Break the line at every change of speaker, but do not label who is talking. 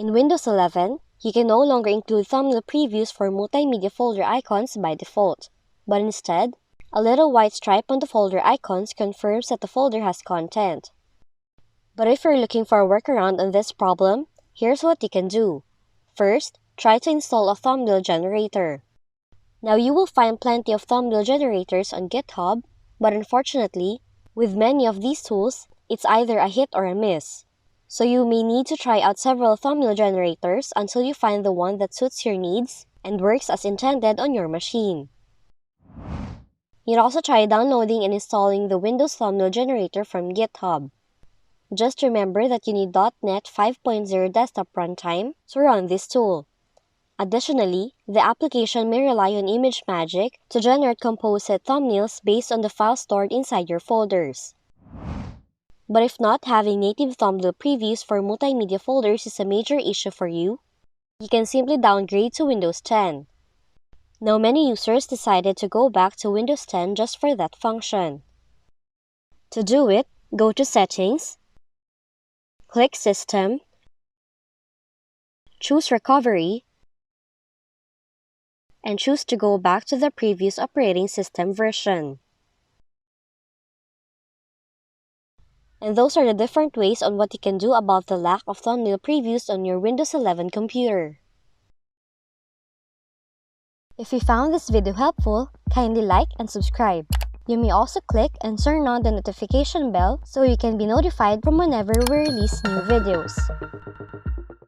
In Windows 11, you can no longer include thumbnail previews for multimedia folder icons by default, but instead, a little white stripe on the folder icons confirms that the folder has content. But if you're looking for a workaround on this problem, here's what you can do. First, try to install a thumbnail generator. Now you will find plenty of thumbnail generators on GitHub, but unfortunately, with many of these tools, it's either a hit or a miss. So you may need to try out several thumbnail generators until you find the one that suits your needs and works as intended on your machine. You'd also try downloading and installing the Windows thumbnail generator from GitHub. Just remember that you need .NET 5.0 desktop runtime to run this tool. Additionally, the application may rely on ImageMagick to generate composite thumbnails based on the files stored inside your folders. But if not having native thumbnail previews for multimedia folders is a major issue for you, you can simply downgrade to Windows 10. Now many users decided to go back to Windows 10 just for that function. To do it, go to Settings, click System, choose Recovery, and choose to go back to the previous operating system version. And those are the different ways on what you can do about the lack of thumbnail previews on your Windows 11 computer. If you found this video helpful, kindly like and subscribe. You may also click and turn on the notification bell so you can be notified from whenever we release new videos.